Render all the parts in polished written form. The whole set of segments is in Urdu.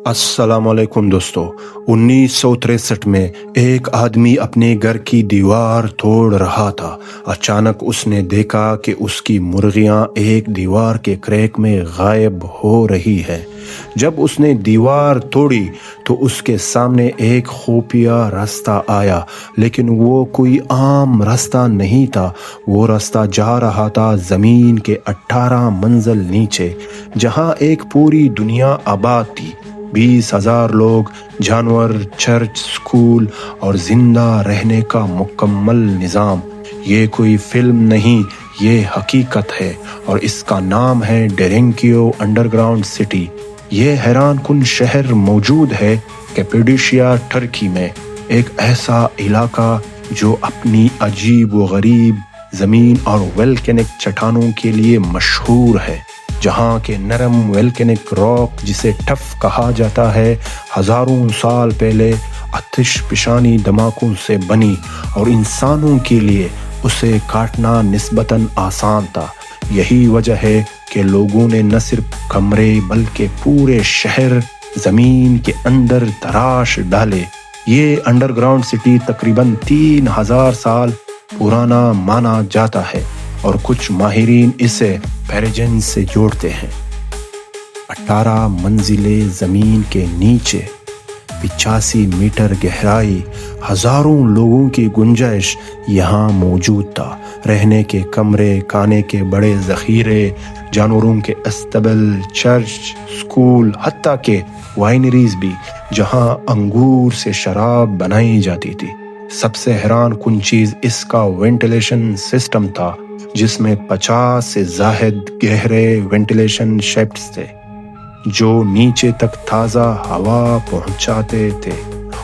السلام علیکم دوستو۔ 1963 میں ایک آدمی اپنے گھر کی دیوار توڑ رہا تھا۔ اچانک اس نے دیکھا کہ اس کی مرغیاں ایک دیوار کے کریک میں غائب ہو رہی ہیں۔ جب اس نے دیوار توڑی تو اس کے سامنے ایک خفیہ راستہ آیا، لیکن وہ کوئی عام راستہ نہیں تھا۔ وہ راستہ جا رہا تھا زمین کے 18 منزل نیچے، جہاں ایک پوری دنیا آباد تھی۔ 20,000 لوگ، جانور، چرچ، سکول اور زندہ رہنے کا مکمل نظام۔ یہ کوئی فلم نہیں، یہ حقیقت ہے، اور اس کا نام ہے ڈیرینکیو انڈر گراؤنڈ سٹی۔ یہ حیران کن شہر موجود ہے کیپیڈوشیا، ترکی میں، ایک ایسا علاقہ جو اپنی عجیب و غریب زمین اور ویلکینک چٹانوں کے لیے مشہور ہے، جہاں کے نرم ویلکینک راک، جسے ٹف کہا جاتا ہے، ہزاروں سال پہلے آتش فشانی دھماکوں سے بنی، اور انسانوں کے لیے اسے کاٹنا نسبتاً آسان تھا۔ یہی وجہ ہے کہ لوگوں نے نہ صرف کمرے بلکہ پورے شہر زمین کے اندر تراش ڈالے۔ یہ انڈر گراؤنڈ سٹی تقریباً 3,000 سال پرانا مانا جاتا ہے، اور کچھ ماہرین اسے پیریجن سے جوڑتے ہیں۔ 18 منزلیں زمین کے نیچے، 85 میٹر گہرائی، ہزاروں لوگوں کی گنجائش یہاں موجود تھا۔ رہنے کے کمرے، کھانے کے بڑے ذخیرے، جانوروں کے استبل، چرچ، سکول، حتیٰ کہ وائنریز بھی، جہاں انگور سے شراب بنائی جاتی تھی۔ سب سے حیران کن چیز اس کا وینٹیلیشن سسٹم تھا، جس میں 50 سے زائد گہرے وینٹیلیشن شیفٹس تھے، جو نیچے تک تازہ ہوا پہنچاتے تھے،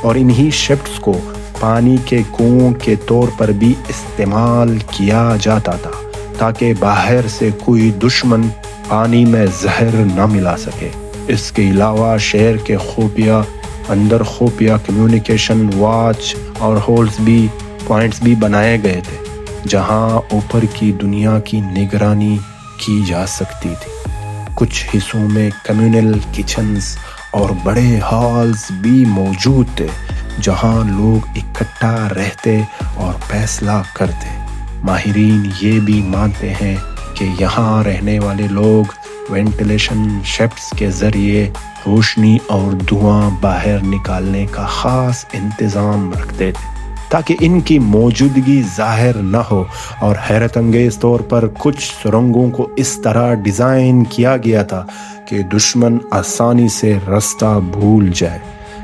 اور انہی شیفٹس کو پانی کے کنوؤں کے طور پر بھی استعمال کیا جاتا تھا، تاکہ باہر سے کوئی دشمن پانی میں زہر نہ ملا سکے۔ اس کے علاوہ شہر کے خفیہ کمیونیکیشن واچ اور ہولز بھی پوائنٹس بھی بنائے گئے تھے، جہاں اوپر کی دنیا کی نگرانی کی جا سکتی تھی۔ کچھ حصوں میں کمیونل کچنز اور بڑے ہالز بھی موجود تھے، جہاں لوگ اکٹھا رہتے اور فیصلہ کرتے۔ ماہرین یہ بھی مانتے ہیں کہ یہاں رہنے والے لوگ وینٹیلیشن شیفٹس کے ذریعے روشنی اور دھواں باہر نکالنے کا خاص انتظام رکھتے تھے، تاکہ ان کی موجودگی ظاہر نہ ہو۔ اور حیرت انگیز طور پر کچھ سرنگوں کو اس طرح ڈیزائن کیا گیا تھا کہ دشمن آسانی سے راستہ بھول جائے۔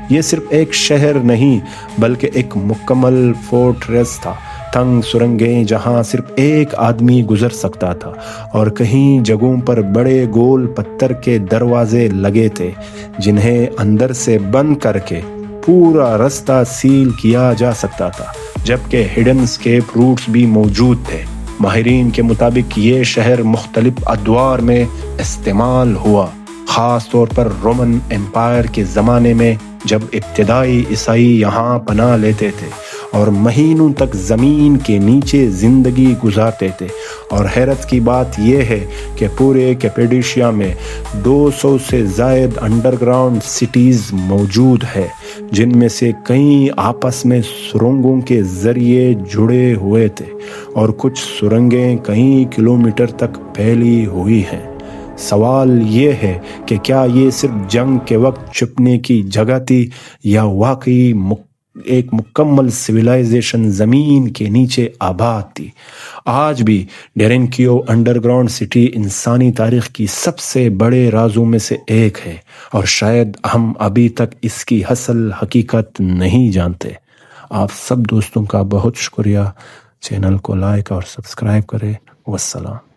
یہ صرف ایک شہر نہیں بلکہ ایک مکمل فورٹریس تھا۔ تنگ سرنگیں جہاں صرف ایک آدمی گزر سکتا تھا، اور کہیں جگہوں پر بڑے گول پتھر کے دروازے لگے تھے، جنہیں اندر سے بند کر کے پورا راستہ سیل کیا جا سکتا تھا، جبکہ ہڈن اسکیپ روٹس بھی موجود تھے۔ ماہرین کے مطابق یہ شہر مختلف ادوار میں استعمال ہوا، خاص طور پر رومن امپائر کے زمانے میں، جب ابتدائی عیسائی یہاں پناہ لیتے تھے اور مہینوں تک زمین کے نیچے زندگی گزارتے تھے۔ اور حیرت کی بات یہ ہے کہ پورے کیپیڈوشیا میں 200 سے زائد انڈر گراؤنڈ سٹیز موجود ہے، جن میں سے کئی آپس میں سرنگوں کے ذریعے جڑے ہوئے تھے، اور کچھ سرنگیں کئی کلومیٹر تک پھیلی ہوئی ہیں۔ سوال یہ ہے کہ کیا یہ صرف جنگ کے وقت چھپنے کی جگہ تھی، یا واقعی ایک مکمل سویلائزیشن زمین کے نیچے آباد تھی؟ آج بھی ڈیرینکیو انڈر گراؤنڈ سٹی انسانی تاریخ کی سب سے بڑے رازوں میں سے ایک ہے، اور شاید ہم ابھی تک اس کی اصل حقیقت نہیں جانتے۔ آپ سب دوستوں کا بہت شکریہ۔ چینل کو لائک اور سبسکرائب کریں۔ والسلام۔